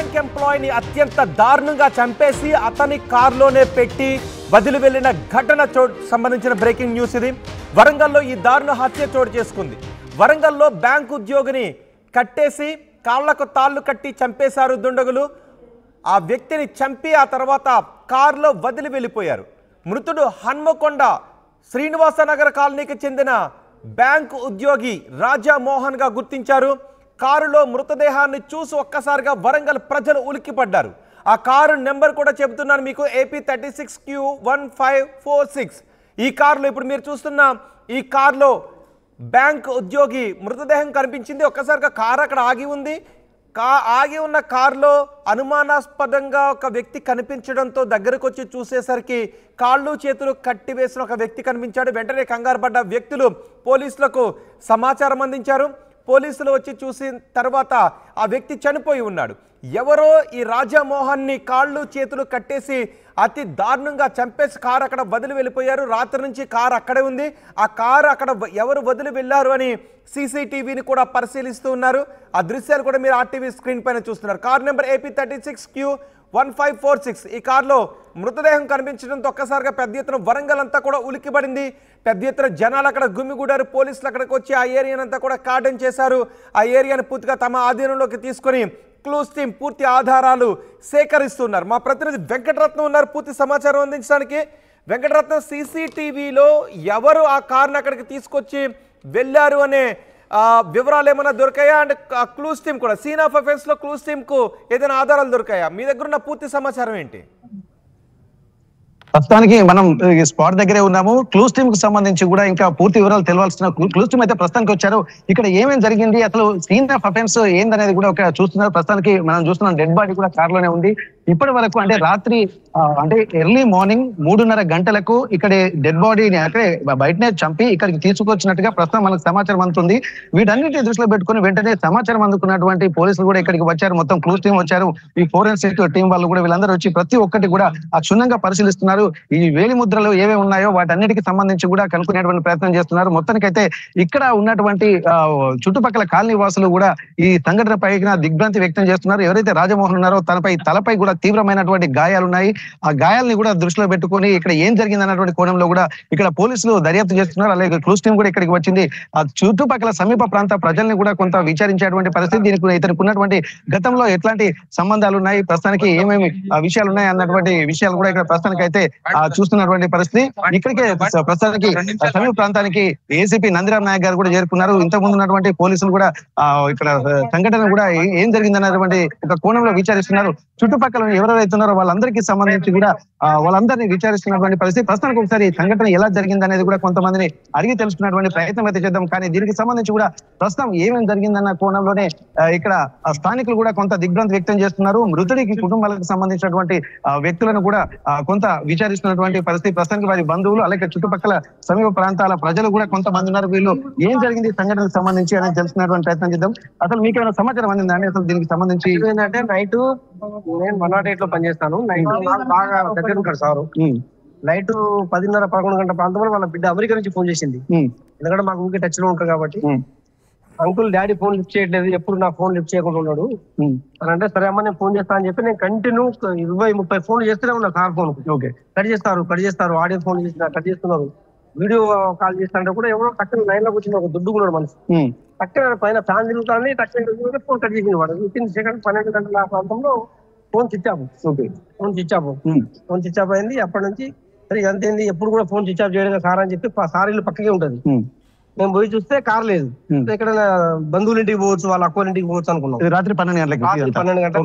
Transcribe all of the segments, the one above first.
Bank ఎంప్లాయీని అత్యంత దారుణంగా చంపేసి అతని కారులోనే పెట్టి వదిలి వెళ్లిన ఘటన సంబంధించిన బ్రేకింగ్ న్యూస్ ఇది. వరంగల్లో ఈ దారుణ హత్య చోటు చేసుకుంది. వరంగల్లో బ్యాంక్ ఉద్యోగిని కట్టేసి కాళ్లకు తాళ్లు కట్టి చంపేశారు దుండగులు. ఆ వ్యక్తిని చంపి ఆ తర్వాత కారులో వదిలి వెళ్ళిపోయారు. మృతుడు హన్మకొండ శ్రీనివాసనగర్ కాలనీకి చెందిన బ్యాంక్ ఉద్యోగి రాజా మోహన్ గా గుర్తించారు. కారులో మృతదేహాన్ని చూసి ఒక్కసారిగా వరంగల్ ప్రజలు ఉలిక్కిపడ్డారు. ఆ కారు నెంబర్ కూడా చెబుతున్నాను మీకు, AP36Q1546. ఈ కారులో ఇప్పుడు మీరు చూస్తున్న ఈ కారులో బ్యాంక్ ఉద్యోగి మృతదేహం కనిపించింది. ఒక్కసారిగా కారు అక్కడ ఆగి ఉంది. ఆగి ఉన్న కారులో అనుమానాస్పదంగా ఒక వ్యక్తి కనిపించడంతో దగ్గరకు వచ్చి చూసేసరికి కాళ్ళు చేతులు కట్టివేసిన ఒక వ్యక్తి కనిపించాడు. వెంటనే కంగారు పడ్డ వ్యక్తులు పోలీసులకు సమాచారం అందించారు. పోలీసులు వచ్చి చూసిన తర్వాత ఆ వ్యక్తి చనిపోయి ఉన్నాడు. ఎవరో ఈ రాజామోహన్ని కాళ్ళు చేతులు కట్టేసి అతి దారుణంగా చంపేసి కారు అక్కడ వదిలి వెళ్ళిపోయారు. రాత్రి నుంచి కారు అక్కడే ఉంది. ఆ కారు అక్కడ ఎవరు వదిలి వెళ్ళారు అని సీసీటీవీని కూడా పరిశీలిస్తూ ఉన్నారు. ఆ దృశ్యాలు కూడా మీరు ఆర్టీవీ స్క్రీన్ పైన చూస్తున్నారు. Car number AP36Q1546. ఈ కారులో మృతదేహం కనిపించడంతో ఒక్కసారిగా పెద్ద ఎత్తున వరంగల్ అంతా కూడా ఉలిక్కిపడింది. పెద్ద ఎత్తున జనాలు అక్కడ గుమిగూడారు. పోలీసులు అక్కడికి వచ్చి ఆ ఏరియానంతా కూడా కార్డన్ చేశారు. ఆ ఏరియాను పూర్తిగా తమ ఆధీనంలోకి తీసుకొని క్లూస్ టీం పూర్తి ఆధారాలు సేకరిస్తున్నారు. మా ప్రతినిధి వెంకటరత్నం ఉన్నారు పూర్తి సమాచారం అందించడానికి. వెంకటరత్నం, సీసీటీవీలో ఎవరు ఆ కారుని అక్కడికి తీసుకొచ్చి వెళ్ళారు అనే వివరాలు ఏమైనా దొరికాయా? అండ్ క్లూస్ టీం కూడా, సీన్ ఆఫ్ అఫెన్స్ లో క్లూస్ టీం కు ఏదైనా ఆధారాలు దొరికాయా? మీ దగ్గర ఉన్న పూర్తి సమాచారం ఏంటి? ప్రస్తుతానికి మనం స్పాట్ దగ్గరే ఉన్నాము. క్లూస్ టీమ్ కు సంబంధించి కూడా ఇంకా పూర్తి వివరాలు తెలవాల్సిన క్లూస్ టీమ్ అయితే ప్రస్తుతానికి వచ్చారు. ఇక్కడ ఏమేమి జరిగింది, అసలు సీన్ ఆఫ్ అఫెన్స్ ఏందనేది కూడా ఒక చూస్తున్నారు. ప్రస్తుతానికి మనం చూస్తున్నాం డెడ్ బాడీ కూడా కార్ లోనే ఉంది. ఇప్పటి వరకు అంటే రాత్రి అంటే ఎర్లీ మార్నింగ్ 3:30 గంటలకు ఇక్కడ డెడ్ బాడీని అక్కడే బయటనే చంపి ఇక్కడికి తీసుకొచ్చినట్టుగా ప్రస్తుతం మనకు సమాచారం అందుతుంది. వీటన్నిటిని దృష్టిలో పెట్టుకుని వెంటనే సమాచారం అందుకున్నటువంటి పోలీసులు కూడా ఇక్కడికి వచ్చారు. మొత్తం క్లూస్ టీం వచ్చారు. ఈ ఫోరెన్సిక్ టీం వాళ్ళు కూడా వీళ్ళందరూ వచ్చి ప్రతి ఒక్కటి కూడా క్షుణ్ణంగా పరిశీలిస్తున్నారు. ఈ వేలి ముద్రలు ఏవే ఉన్నాయో వాటన్నిటికి సంబంధించి కూడా కనుక్కునేటువంటి ప్రయత్నం చేస్తున్నారు. మొత్తానికైతే ఇక్కడ ఉన్నటువంటి చుట్టుపక్కల కాలనీ వాసులు కూడా ఈ సంఘటన పైన దిగ్భ్రాంతి వ్యక్తం చేస్తున్నారు. ఎవరైతే రాజమోహన్ ఉన్నారో తలపై కూడా తీవ్రమైనటువంటి గాయాలున్నాయి. ఆ గాయాలని కూడా దృష్టిలో పెట్టుకుని ఇక్కడ ఏం జరిగింది అన్నటువంటి కోణంలో కూడా ఇక్కడ పోలీసులు దర్యాప్తు చేస్తున్నారు. అలాగే క్లూస్ టీం కూడా ఇక్కడికి వచ్చింది. ఆ చుట్టుపక్కల సమీప ప్రాంత ప్రజల్ని కూడా కొంత విచారించేటువంటి పరిస్థితి. దీనికి ఇతనికి ఉన్నటువంటి గతంలో ఎట్లాంటి సంబంధాలు ఉన్నాయి, ప్రస్తుతానికి ఏమేమి విషయాలు ఉన్నాయి అన్నటువంటి విషయాలు కూడా ఇక్కడ ప్రస్తుతానికి అయితే చూస్తున్నటువంటి పరిస్థితి. ఇక్కడికే ప్రస్తుతానికి సమీప ప్రాంతానికి ఏసీపీ నందిరామ్ నాయక్ గారు కూడా చేరుకున్నారు. ఇంతకుముందు ఉన్నటువంటి పోలీసులు కూడా ఇక్కడ సంఘటన కూడా ఏం జరిగింది అన్నటువంటి ఒక కోణంలో విచారిస్తున్నారు. చుట్టుపక్కల ఎవరెవరైతే ఉన్నారో వాళ్ళందరికీ సంబంధించి కూడా వాళ్ళందరినీ విచారిస్తున్నటువంటి పరిస్థితి. ప్రస్తుతానికి ఒకసారి సంఘటన ఎలా జరిగింది అనేది కూడా కొంతమందిని అడిగి తెలుసుకున్నటువంటి ప్రయత్నం అయితే చేద్దాం. కానీ దీనికి సంబంధించి కూడా ప్రస్తుతం ఏమేమి జరిగిందన్న కోణంలోనే ఇక్కడ స్థానికులు కూడా కొంత దిగ్భ్రాంతి వ్యక్తం చేస్తున్నారు. మృతుడికి కుటుంబాలకు సంబంధించినటువంటి వ్యక్తులను కూడా కొంత విచారిస్తున్నటువంటి పరిస్థితి. ప్రస్తుతానికి వారి బంధువులు అలాగే చుట్టుపక్కల సమీప ప్రాంతాల ప్రజలు కూడా కొంతమంది ఉన్నారు. వీళ్ళు ఏం జరిగింది సంఘటనకు సంబంధించి అనేది తెలుసుకున్నటువంటి ప్రయత్నం చేద్దాం. అసలు మీకు ఏమైనా సమాచారం అందిందండి అసలు దీనికి సంబంధించి? ఏంటంటే నైట్ నేను 108 లో పనిచేస్తాను. నైట్ బాగా దగ్గర ఉంటాడు సారు. నైట్ 10:30-11 గంటల ప్రాంతంలో వాళ్ళ బిడ్డ అమెరికా నుంచి ఫోన్ చేసింది. ఎందుకంటే మాకు ఊరికే టచ్ లో ఉంటారు కాబట్టి, అంకుల్ డాడీ ఫోన్ లిఫ్ట్ చేయట్లేదు, ఎప్పుడు నా ఫోన్ లిఫ్ట్ చేయకుండా ఉన్నాడు అని అంటే, సరే అమ్మ నేను ఫోన్ చేస్తా అని చెప్పి నేను కంటిన్యూ 20-30 ఫోన్లు చేస్తూనే ఉన్నా సార్. ఫోన్ కట్ చేస్తారు, ఆడియో ఫోన్ చేసిన కట్ చేస్తున్నారు, వీడియో కాల్ చేస్తారంటే కూడా ఎవరో టక్కన లైన్ లోకి వచ్చిన ఒక దుడ్డుకున్నాడు మనిషి. టక్కన పైన ఫ్యాన్ తిరుగుతానే టక్కన ఫోన్ కట్ చేసింది వాడు. వితిన్ సెకండ్ 12 గంటల ప్రాంతంలో ఫోన్ స్విచ్ ఆఫ్ అయింది. అప్పటి నుంచి సరే అంతేంది, ఎప్పుడు కూడా ఫోన్ స్విచ్ ఆఫ్ చేయడం సార్ అని చెప్పి సార్ ఇల్లు పక్కకే ఉంటది. మేము పోయి చూస్తే కార్ లేదు. ఎక్కడైనా బంధువుల ఇంటికి పోవచ్చు, వాళ్ళ అక్కల ఇంటికి పోవచ్చు అనుకున్నాం. రాత్రి 12 గంటలకు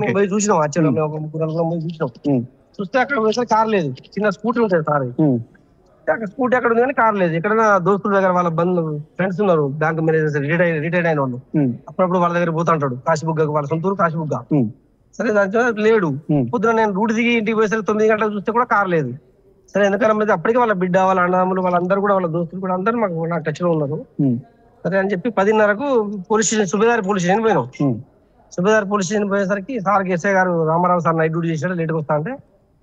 మేము పోయి చూసినాం. ఆశ్చర్యంగా ఒక 3 పోయి చూసినాం. చూస్తే అక్కడ పోయి కార్ లేదు. చిన్న స్కూటీ ఉంటుంది సార్. అక్కడ స్కూటీ అక్కడ ఉంది కానీ కార్ లేదు. ఎక్కడైనా దోస్తుల దగ్గర వాళ్ళ ఫ్రెండ్స్ ఉన్నారు, బ్యాంక్ మేనేజర్స్ రిటైర్డ్ అయిన వాళ్ళు. అప్పుడప్పుడు వాళ్ళ దగ్గర పోతా ఉంటాడు. కాశీబుగ్గ, వాళ్ళ సొంతూరు కాశీబుగ్గ. సరే దాంట్లో లేడు. పొద్దున నేను రూట్ దిగి ఇంటికి పోయేసరికి 9 గంటలకు చూస్తే కూడా కార్ లేదు. సరే ఎందుకన్నా అప్పటికే వాళ్ళ బిడ్డ, వాళ్ళ అన్నదమ్ములు, వాళ్ళందరూ కూడా, వాళ్ళ దోస్తులు కూడా అందరూ నాకు టచ్ లో ఉన్నారు. సరే అని చెప్పి 10:30కు police station, Subedari police station పోయినాం. సుబేదారి పోలీస్ స్టేషన్ పోయేసరికి సార్కి ఎస్ఐ గారు రామారావు సార్ నైట్ డ్యూటీ చేశాడు, లేట్గా వస్తా అంటే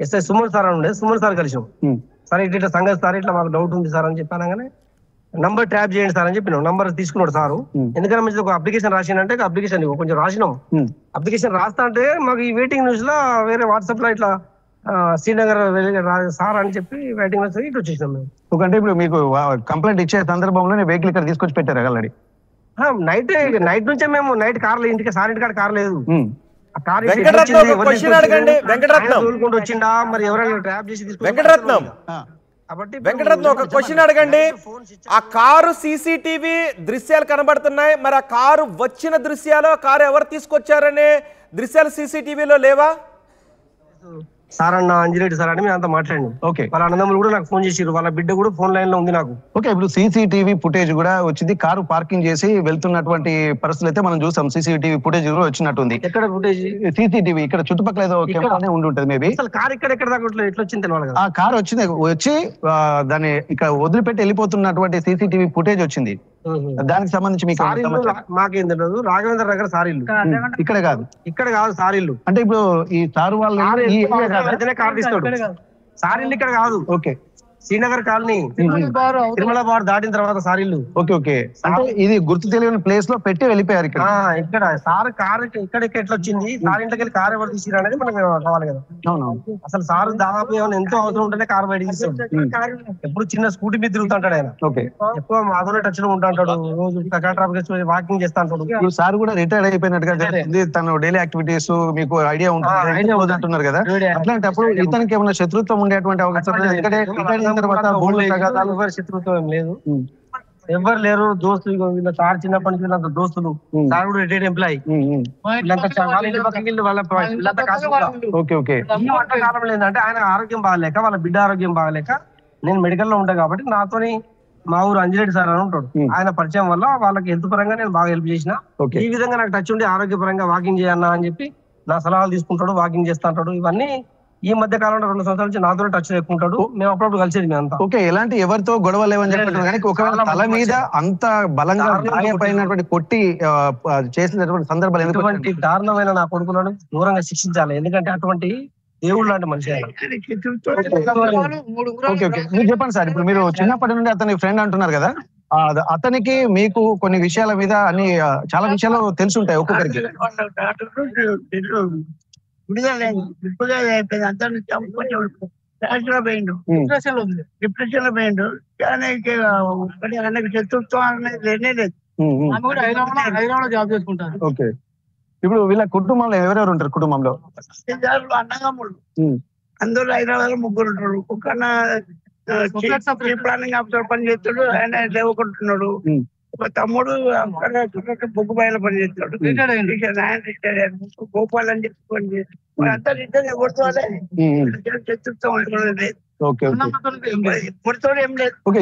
ఎస్ఐ సుమన్ సార్ అని ఉండే, సుమన్ సార్ కలిసాం. సరే ఇట్లా సంగతి సార్, ఇట్లా మాకు డౌట్ ఉంది సార్ అని చెప్పానగానే నంబర్ ట్యాప్ చేయండి సార్ అని చెప్పినాం. నంబర్ తీసుకున్నాడు సారు. ఎందుకంటే మంచిది ఒక అప్లికేషన్ రాసిందంటే అప్లికేషన్ కొంచెం రాసినాం. అప్లికేషన్ రాస్తా అంటే మాకు ఈ వెయిటింగ్ న్యూస్ లో వేరే వాట్సాప్ లో ఇట్లా శ్రీనగర్ సార్ అని చెప్పి వెయిటింగ్ న్యూస్ ఇటు వచ్చేసినాం మేము. అంటే ఇప్పుడు మీకు కంప్లైంట్ ఇచ్చే సందర్భంలో వెహికల్ ఇక్కడ తీసుకొచ్చి పెట్టారు ఆల్రెడీ? నైట్ నుంచే మేము నైట్ కార్లో ఇంటికి సార్ ఇంటికాడ కార్ లేదు. ఆ కార్ తోలుకుంటూ వచ్చిండా మరి ఎవరైనా ట్రాప్ చేసి వెంకటరత్నం ఒక క్వశ్చన్ అడగండి. ఆ కారు సీసీటీవీ దృశ్యాలు కనబడుతున్నాయి, మరి ఆ కారు వచ్చిన దృశ్యాలు కారు ఎవరు తీసుకొచ్చారనే దృశ్యాలు సీసీటీవీలో లేవా? సార్ అన్న అంజిరెడ్డి సార్ అని మేము అంతా మాట్లాడినాం. ఓకే, వాళ్ళ అన్నదమ్ములు కూడా నాకు ఫోన్ చేసిరు, వాళ్ళ బిడ్డ కూడా ఫోన్ లైన్ లో ఉంది నాకు. ఓకే, ఇప్పుడు సీసీటీవీ ఫుటేజ్ కూడా వచ్చింది. కారు పార్కింగ్ చేసి వెళ్తున్నటువంటి పరిస్థితులు అయితే మనం చూసాం. సీసీటీవీ ఫుటేజ్ కూడా వచ్చినట్టుంది. ఎక్కడ ఫుటేజ్? సీసీటీవీ ఇక్కడ చుట్టుపక్కల ఏదో కెమెరానే ఉండి ఉంటుంది మేబీ. అసలు కార్ ఎక్కడ దాకా ఎట్లా వచ్చింది తెలియాలి. ఆ కారు వచ్చి దాన్ని ఇక్కడ వదిలిపెట్టి వెళ్ళిపోతున్నటువంటి సీసీటీవీ ఫుటేజ్ వచ్చింది. దానికి సంబంధించి మీకు మాకేం తెలియదు. రాఘవేంద్ర నగర్ సార్ ఇల్లు ఇక్కడ కాదు సార్ ఇల్లు. అంటే ఇప్పుడు ఈ సారు వాళ్ళు కార్ తీస్తాడు. సార్ ఇల్లు ఇక్కడ కాదు. Okay, Srinagar colony Tirumala bar దాటిన తర్వాత సార్ ఇల్లు. ఓకే, అంటే ఇది గుర్తు తెలియని ప్లేస్ లో పెట్టి వెళ్ళిపోయారు ఇక్కడ. ఇక్కడ సార్ కార్ ఇక్కడ ఎట్లా వచ్చింది, సార్ ఇంట్లోకి వెళ్ళి కార్ ఎవరు తీసిరా అనేది మనకు కావాలి కదా. అసలు సార్ దాదాపు ఏమైనా ఎంతో అవసరం ఉంటేనే కార్ బయట తీస్తాడు. ఎప్పుడు చిన్న స్కూటీ మీద తిరుగుతుంటాడు ఆయన. ఎక్కువ మాధురే టచ్ లో ఉంటాడు. రోజు ట్రాఫిక్ వాకింగ్ చేస్తా ఉంటాడు. సార్ కూడా రిటైర్డ్ అయిపోయినట్టుగా తన డైలీ యాక్టివిటీస్ మీకు ఐడియా ఉంటుంది అంటున్నారు కదా. అట్లాంటప్పుడు ఇతనికి ఏమైనా శత్రుత్వం ఉండేటువంటి అవకాశం? శత్రుత్వం ఏం లేదు, ఎవరు లేరు. దోస్తులు వీళ్ళ సార్ చిన్నప్పటి నుంచి వీళ్ళంతా దోస్తులు. సార్ కూడా రిటైర్డ్ ఎంప్లాయీ. కాలం లేదంటే ఆయన ఆరోగ్యం బాగాలేక, వాళ్ళ బిడ్డ ఆరోగ్యం బాగాలేక నేను మెడికల్ లో ఉంటా కాబట్టి నాతోని మా ఊరు అంజిరెడ్డి సార్ అని ఉంటాడు. ఆయన పరిచయం వల్ల వాళ్ళకి హెల్త్ పరంగా నేను బాగా హెల్ప్ చేసిన. ఈ విధంగా నాకు టచ్ ఉండి ఆరోగ్యపరంగా వాకింగ్ చేయన్నా అని చెప్పి నా సలహాలు తీసుకుంటాడు, వాకింగ్ చేస్తా ఉంటాడు. ఇవన్నీ ఈ మధ్య కాలంలో 2 సంవత్సరాల నుంచి నాతో టచ్ ఎక్కుంటాడు. మేము అప్పుడప్పుడు కలిసేది మేమంతా. ఓకే, ఎలాంటి ఎవరితో గొడవ లేవని చెప్పారు కానీ ఒకవేళ తల మీద అంత బలంగా గాయపడినటువంటి కొట్టి చేసినటువంటి సందర్భాలు ఎటువంటి దారుణమైన నా కొడుకులను దూరంగా శిక్షించాలి. ఎందుకంటే అటువంటి దేవుడు లాంటి మనిషి. మీరు చెప్పండి సార్, ఇప్పుడు మీరు చిన్నప్పటి నుండి అతని ఫ్రెండ్ అంటున్నారు కదా, అతనికి మీకు కొన్ని విషయాల మీద అన్ని చాలా విషయాలు తెలుసుంటాయి ఒక్కొక్కరికి. డిప్రెషన్ లో పోయిండు. శత్రుత్వం అనేది లేనే లేదు. జాబ్ చేసుకుంటారు. ఓకే, ఇప్పుడు వీళ్ళ కుటుంబంలో ఎవరెవరు ఉంటారు? కుటుంబంలో అన్నదమ్ములు అందరూ హైదరాబాద్ లో 3 ఉంటారు. ఒక ప్లానింగ్ ఆఫీసర్ పని చేస్తాడు, ఆయన లేవకుంటున్నాడు. ఒక తమ్ముడు అక్కడ బొగ్గు బయట పని చేస్తాడు. గోపాల్ అని చెప్పి పని చేస్తాడు. అంతా రిటర్న్ ఎవరితోనే శత్రుత్వం అనుకున్నది. ఓకే,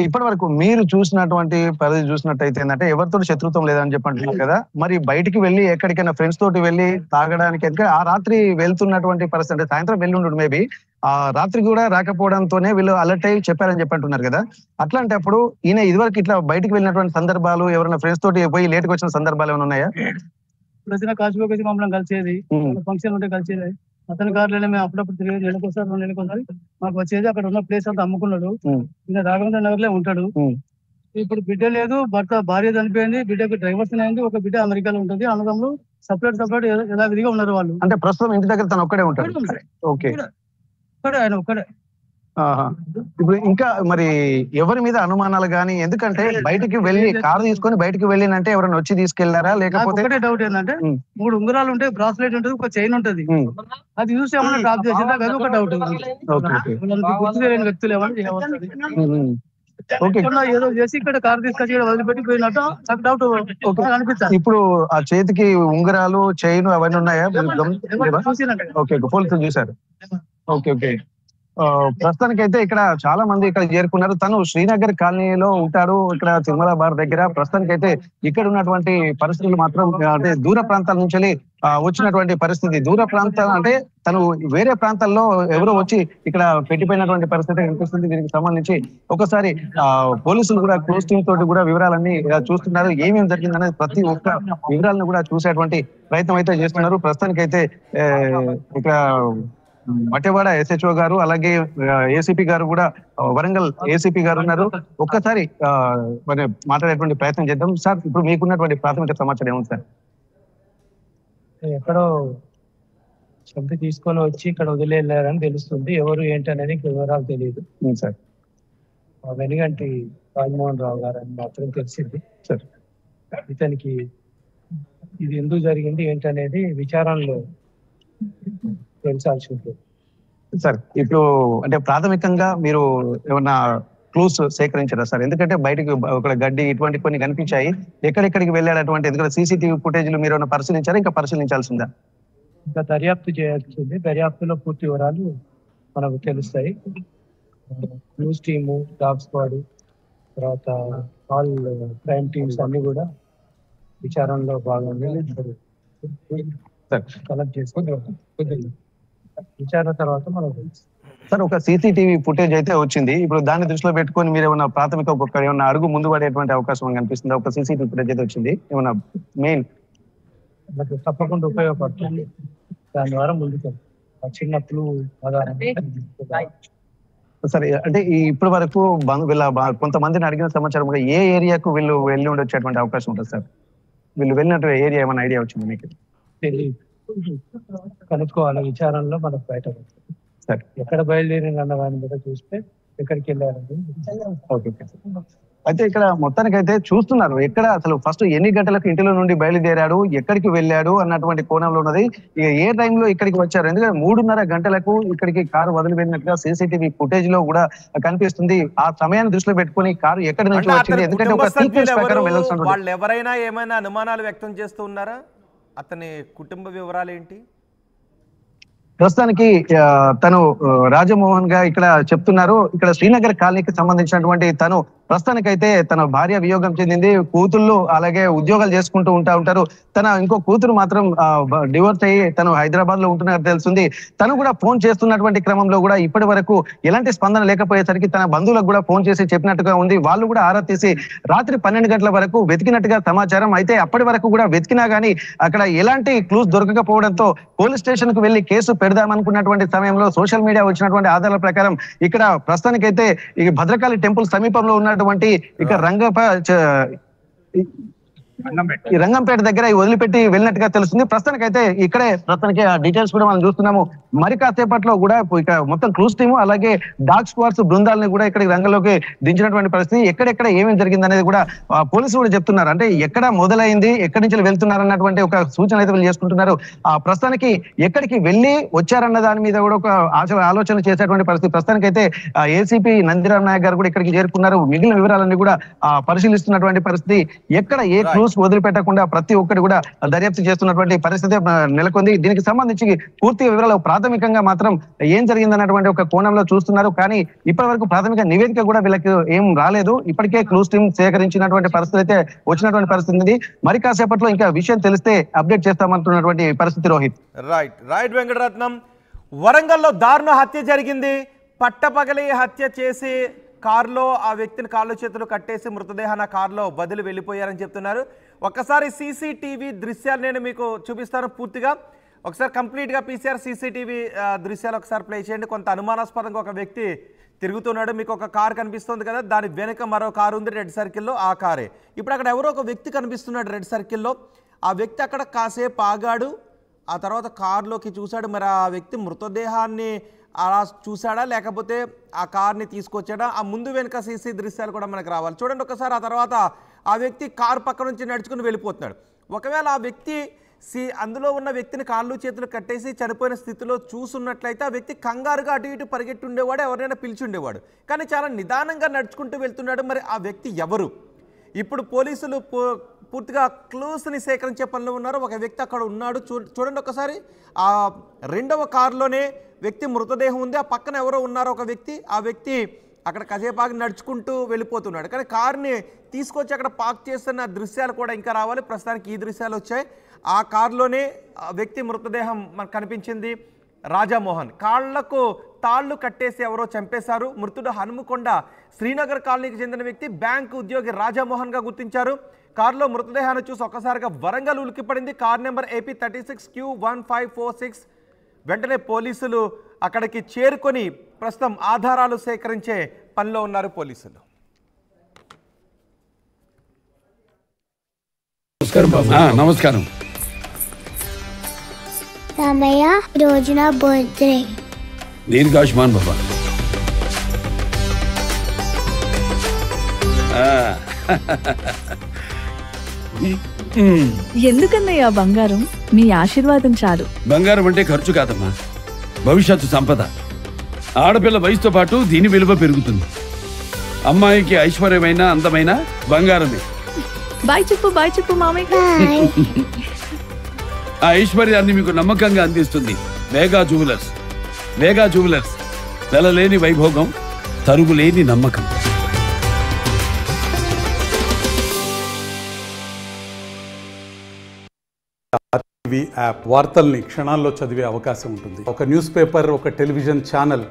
ఇప్పటి వరకు మీరు చూసినటువంటి పరిధి చూసినట్టయితే ఏంటంటే ఎవరితో శత్రుత్వం లేదని చెప్పంటున్నారు కదా. మరి బయటికి వెళ్ళి ఎక్కడికైనా ఫ్రెండ్స్ తోటి వెళ్ళి తాగడానికి ఆ రాత్రి వెళ్తున్నటువంటి పరిస్థితి, అంటే సాయంత్రం వెళ్ళి ఉండడు మేబీ, ఆ రాత్రి కూడా రాకపోవడంతోనే వీళ్ళు అలర్ట్ అయ్యి చెప్పారని చెప్పంటున్నారు కదా. అట్లాంటప్పుడు ఈయన ఇదివరకు ఇట్లా బయటికి వెళ్ళినటువంటి సందర్భాలు, ఎవరైనా ఫ్రెండ్స్ తోటి పోయి లేట్కి వచ్చిన సందర్భాలు ఏమైనా ఉన్నాయా? కాశీలోకి వచ్చి మమ్మల్ని కలిసేది, ఫంక్షన్ ఉంటే కలిసేది. అతని కార్లోనే మేము అప్పుడప్పుడు తిరిగి నెలకోసారి 2 నెలలకోసారి మాకు వచ్చేది. అక్కడ ఉన్న ప్లేస్ అంతా అమ్ముకున్నాడు. ఈయన రాఘవేంద్ర నగర్ లో ఉంటాడు. ఇప్పుడు బిడ్డ లేదు, భార్య చనిపోయింది, బిడ్డకు డ్రైవర్స్ అయింది, ఒక బిడ్డ అమెరికాలో ఉంటుంది. అన్నదమ్ములు సపరేట్ ఎలా విధిగా ఉన్నారు వాళ్ళు. అంటే ప్రస్తుతం ఇంటి దగ్గర తను ఒక్కడే ఉంటాడు. ఓకే, ఆయన ఒక్కడే. ఇప్పుడు ఇంకా మరి ఎవరి మీద అనుమానాలు గానీ, ఎందుకంటే బయటికి వెళ్ళి కారు తీసుకొని బయటికి వెళ్ళినంటే ఎవరైనా వచ్చి తీసుకెళ్లారా లేకపోతే? ఒకటే డౌట్ ఏంటంటే 3 ఉంగరాలు ఉంటాయి, బ్రాస్లెట్ ఉంటుంది, ఒక చైన్ ఉంటది. అది చూసి ఏమన్నా డ్రాప్ చేసిందా? అది ఒక డౌట్. గుర్తు తెలియని వ్యక్తులు ఏదో చేసి ఇక్కడ కారు తీసుకొచ్చి వదిలిపెట్టి పోయినట్టు నాకు డౌట్ అనిపిస్తుంది. ఇప్పుడు ఆ చేతికి ఉంగరాలు, చైన్ అవన్నీ ఉన్నాయా? ఓకే, పోలీసులు చూసారు. ఓకే, ప్రస్తుతానికి అయితే ఇక్కడ చాలా మంది ఇక్కడ చేరుకున్నారు. తను శ్రీనగర్ కాలనీలో ఉంటాడు, ఇక్కడ తిరుమల బార్ దగ్గర. ప్రస్తుతానికి అయితే ఇక్కడ ఉన్నటువంటి పరిస్థితులు మాత్రం అంటే దూర ప్రాంతాల నుంచి వచ్చినటువంటి పరిస్థితి. దూర ప్రాంతాలు అంటే తను వేరే ప్రాంతాల్లో ఎవరో వచ్చి ఇక్కడ పెట్టిపోయినటువంటి పరిస్థితి కనిపిస్తుంది. దీనికి సంబంధించి ఒకసారి పోలీసులు కూడా క్లోజ్ టీమ్ తోటి కూడా వివరాలన్నీ చూస్తున్నారు. ఏమేమి జరిగిందనేది ప్రతి ఒక్క వివరాలను కూడా చూసేటువంటి ప్రయత్నం అయితే చేస్తున్నారు. ప్రస్తుతానికి అయితే ఇక్కడ మట్టెవాడ SHO గారు అలాగే ఏసీపీ గారు కూడా వరంగల్ ఏసీపీ గారు ఉన్నారు. ఒక్కసారి మరి మాట్లాడేటువంటి ప్రయత్నం చేద్దాం. సార్, ఇప్పుడు మీకున్నటువంటి ప్రాథమిక సమాచారం ఏముంది సార్? ఎక్కడో చంపి తీసుకొని వచ్చి ఇక్కడ వదిలేళ్ళారని తెలుస్తుంది. ఎవరు ఏంటి అనేది వివరాలు తెలియదు సార్. వెనుగంటి రాజమోహన్ రావు గారు అని మాత్రం తెలిసింది సార్. ఇతనికి ఇది ఎందుకు జరిగింది ఏంటనేది విచారణలో తెలిసాల్సి ఉంటుంది సార్. ఇప్పుడు అంటే ప్రాథమికంగా మీరు ఏమన్నా క్లూస్ సేకరించారా సార్? ఎందుకంటే బయటకు ఒక గడ్డి ఇటువంటి కొన్ని కనిపించాయి. ఎక్కడెక్కడికి వెళ్ళాడటువంటి ఎందుకంటే CCTV ఫుటేజ్లు మీరు ఏమైనా పరిశీలించారా, ఇంకా పరిశీలించాల్సిందా? ఇంకా దర్యాప్తు చేయాల్సింది. దర్యాప్తులో పూర్తి వివరాలు మనకు తెలుస్తాయి. న్యూస్ టీము, డాగ్ స్క్వాడ్, తర్వాత ఆల్ క్రైమ్ టీమ్స్ అన్ని కూడా విచారణలో భాగంగా కలెక్ట్ చేసుకుని విచారణ తర్వాత మనకు సార్ ఒక CCTV ఫుటేజ్ అయితే వచ్చింది. ఇప్పుడు దాన్ని దృష్టిలో పెట్టుకొని మీరు ఏమైనా ప్రాథమిక ఏమైనా అడుగు ముందు పడేటువంటి అవకాశం కనిపిస్తుంది? ఒక CCTV ఫుటేజ్ అయితే వచ్చింది, ఏమైనా మెయిన్ మనకు తప్పకుండా ఉపయోగపడుతుంది. దాని ద్వారా ముందుకు చిన్న క్లూ సరే. అంటే ఇప్పటి వరకు వీళ్ళ కొంతమందిని అడిగిన సమాచారం ఏ ఏరియాకు వీళ్ళు వెళ్ళి ఉండొచ్చేటువంటి అవకాశం ఉంటుంది సార్? వీళ్ళు వెళ్ళినట్టు ఏరియా ఏమైనా ఐడియా వచ్చింది మీకు? తెలియదు, కనుక్కోవాలి. విచారణలో మనకు బయటపడుతుంది. సరే. ఎక్కడ బయలుదేరిన అన్న దాని మీద చూస్తే ఎక్కడికి వెళ్ళారని. ఓకే. అయితే ఇక్కడ మొత్తానికైతే చూస్తున్నారు ఎక్కడ అసలు ఫస్ట్ ఎన్ని గంటలకు ఇంటిలో నుండి బయలుదేరాడు, ఎక్కడికి వెళ్ళాడు అన్నటువంటి కోణంలో ఉన్నది. ఏ టైంలో ఇక్కడికి వచ్చారు? ఎందుకంటే 3:30 గంటలకు ఇక్కడికి కారు వదిలిపెట్టినట్టుగా CCTV ఫుటేజ్ లో కూడా కనిపిస్తుంది. ఆ సమయాన్ని దృష్టిలో పెట్టుకుని కారు ఎక్కడి నుంచి వచ్చింది? ఎందుకంటే ఒక సీక్వెన్స్ ప్రకారం వెళ్ళాల్సిన వాళ్ళు ఎవరైనా ఏమైనా అనుమానాలు వ్యక్తం చేస్తూ ఉన్నారా? అతని కుటుంబ వివరాలు ఏంటి? ప్రస్తుతానికి తను రాజమోహన్ గా ఇక్కడ చెప్తున్నారు. ఇక్కడ శ్రీనగర్ కాలనీకి సంబంధించినటువంటి తను ప్రస్తుతానికైతే తన భార్య వియోగం చెందింది. కూతుళ్ళు అలాగే ఉద్యోగాలు చేసుకుంటూ ఉంటారు. తన ఇంకో కూతురు మాత్రం డివోర్స్ అయ్యి తను హైదరాబాద్ లో ఉంటున్నట్టు తెలుస్తుంది. తను కూడా ఫోన్ చేస్తున్నటువంటి క్రమంలో కూడా ఇప్పటి వరకు ఎలాంటి స్పందన లేకపోయేసరికి తన బంధువులకు కూడా ఫోన్ చేసి చెప్పినట్టుగా ఉంది. వాళ్ళు కూడా ఆరా తీసి రాత్రి 12 గంటల వరకు వెతికినట్టుగా సమాచారం. అయితే అప్పటి వరకు కూడా వెతికినా గానీ అక్కడ ఎలాంటి క్లూస్ దొరకకపోవడంతో పోలీస్ స్టేషన్ కు వెళ్లి కేసు పెడదామనుకున్నటువంటి సమయంలో సోషల్ మీడియా వచ్చినటువంటి ఆధారాల ప్రకారం ఇక్కడ ప్రస్తుతానికైతే ఈ భద్రకాళి టెంపుల్ సమీపంలో ఉన్నటువంటి ఇక్కడ రంగంపేట దగ్గర వదిలిపెట్టి వెళ్ళినట్టుగా తెలుస్తుంది. ప్రస్తుతానికైతే ఇక్కడే ఆ డీటెయిల్స్ కూడా మనం చూస్తున్నాము. మరి కాసేపట్లో కూడా ఇక్కడ మొత్తం క్లూస్ టీము అలాగే డాగ్ స్క్వాడ్స్ బృందాలను కూడా ఇక్కడికి రంగంలోకి దించినటువంటి పరిస్థితి. ఎక్కడెక్కడ ఏమేమి జరిగింది అనేది కూడా పోలీసులు కూడా చెప్తున్నారు. అంటే ఎక్కడ మొదలైంది, ఎక్కడి నుంచి వెళ్తున్నారు అన్నటువంటి ఒక సూచన అయితే వీళ్ళు చేసుకుంటున్నారు. ప్రస్తుతానికి ఎక్కడికి వెళ్ళి వచ్చారన్న దాని మీద కూడా ఒక ఆలోచన చేసేటువంటి పరిస్థితి. ప్రస్తుతానికైతే ఏసీపీ నందిరామ్ నాయక్ గారు కూడా ఇక్కడికి చేరుకున్నారు. మిగిలిన వివరాలన్నీ కూడా పరిశీలిస్తున్నటువంటి పరిస్థితి. ఎక్కడ ఏ క్లూస్ వదిలిపెట్టకుండా ప్రతి ఒక్కటి కూడా దర్యాప్తు చేస్తున్నటువంటి పరిస్థితి నెలకొంది. దీనికి సంబంధించి పూర్తి వివరాలు ప్రాథమికంగా మాత్రం ఏం జరిగిందన్నటువంటి ఒక కోణంలో చూస్తున్నారు. కానీ ఇప్పటి వరకు ప్రాథమిక నివేదిక కూడా వీళ్ళకి ఏం రాలేదు. ఇప్పటికే క్లూస్ టీమ్ సేకరించినటువంటి పరిస్థితి అయితే వచ్చినటువంటి పరిస్థితి ఉంది. మరి కాసేపట్లో ఇంకా విషయం తెలిస్తే అప్డేట్ చేస్తామంటున్నటువంటి పరిస్థితి. రోహిత్. రైట్ వెంకటరత్నం. వరంగల్లో దారుణ హత్య జరిగింది. పట్టపగలి హత్య చేసి కారులో ఆ వ్యక్తిని కాళ్ళు చేతులు కట్టేసి మృతదేహాన్ని కారులో బదిలి వెళ్ళిపోయారని చెప్తున్నారు. ఒక్కసారి CCTV దృశ్యాలు నేను మీకు చూపిస్తాను పూర్తిగా. ఒకసారి కంప్లీట్గా PCR CCTV దృశ్యాలు ఒకసారి ప్లే చేయండి. కొంత అనుమానాస్పదంగా ఒక వ్యక్తి తిరుగుతున్నాడు. మీకు ఒక కారు కనిపిస్తుంది కదా, దాని వెనుక మరో కారు ఉంది రెడ్ సర్కిల్లో, ఆ కారే. ఇప్పుడు అక్కడ ఎవరో ఒక వ్యక్తి కనిపిస్తున్నాడు రెడ్ సర్కిల్లో. ఆ వ్యక్తి అక్కడ కాసేపు ఆగాడు. ఆ తర్వాత కారులోకి చూశాడు. మరి ఆ వ్యక్తి మృతదేహాన్ని అలా చూసాడా లేకపోతే ఆ కార్ని తీసుకొచ్చాడా? ఆ ముందు వెనుక CC దృశ్యాలు కూడా మనకు రావాలి. చూడండి ఒకసారి. ఆ తర్వాత ఆ వ్యక్తి కారు పక్క నుంచి నడుచుకుని వెళ్ళిపోతున్నాడు. ఒకవేళ ఆ వ్యక్తి అందులో ఉన్న వ్యక్తిని కాళ్ళు చేతులు కట్టేసి చనిపోయిన స్థితిలో చూసున్నట్లయితే ఆ వ్యక్తి కంగారుగా అటు ఇటు పరిగెట్టి ఉండేవాడు, ఎవరైనా పిలిచి ఉండేవాడు. కానీ చాలా నిదానంగా నడుచుకుంటూ వెళ్తున్నాడు. మరి ఆ వ్యక్తి ఎవరు? ఇప్పుడు పోలీసులు పూర్తిగా క్లూస్ని సేకరించే పనిలో ఉన్నారు. ఒక వ్యక్తి అక్కడ ఉన్నాడు. చూడండి ఒకసారి. ఆ రెండవ కారులోనే వ్యక్తి మృతదేహం ఉంది. ఆ పక్కన ఎవరో ఉన్నారు ఒక వ్యక్తి. ఆ వ్యక్తి అక్కడ కాసేపాకి నడుచుకుంటూ వెళ్ళిపోతున్నాడు. కానీ కారుని తీసుకొచ్చి అక్కడ పార్క్ చేస్తున్న దృశ్యాలు కూడా ఇంకా రావాలి. ప్రస్తుతానికి ఈ దృశ్యాలు వచ్చాయి. ఆ కారులోనే వ్యక్తి మృతదేహం మనకు కనిపించింది. రాజమోహన్ కాళ్లకు తాళ్లు కట్టేసి ఎవరో చంపేశారు. మృతుడు హనుమకొండ శ్రీనగర్ కాలనీకి చెందిన వ్యక్తి, బ్యాంకు ఉద్యోగి రాజమోహన్ గా గుర్తించారు. కారులో మృతదేహాన్ని చూసి ఒక్కసారిగా వరంగల్ ఉలిక్కిపడింది. కార్ నెంబర్ AP 36Q1546 వెంటనే పోలీసులు అక్కడికి చేరుకొని ప్రస్తుతం ఆధారాలు సేకరించే పనిలో ఉన్నారు పోలీసులు. నమస్కారం రామయ్య, రోజు నా బర్త్డే. దీర్ఘాయుష్మాన్ బాబా. ఎందుకన్నయ్యా బంగారం? మీ ఆశీర్వాదం చాలు. బంగారం అంటే ఖర్చు కాదమ్మా, భవిష్యత్తు సంపద. ఆడపిల్ల వయసుతో పాటు దీని విలువ పెరుగుతుంది. అమ్మాయికి ఐశ్వర్యమైన అందమైన బంగారమే. బాయ్ చెప్పు మామయ్య. ఆ ఐశ్వర్యాన్ని మీకు నమ్మకంగా అందిస్తుంది వేగా జ్యువెలర్స్. వేగా జ్యువెలర్స్, వెలలేని వైభోగం, తరుగులేని నమ్మకం. టీవీ యాప్ వార్తల్ని క్షణాల్లో చదివే అవకాశం ఉంటుంది. ఒక న్యూస్ పేపర్, ఒక టెలివిజన్ ఛానల్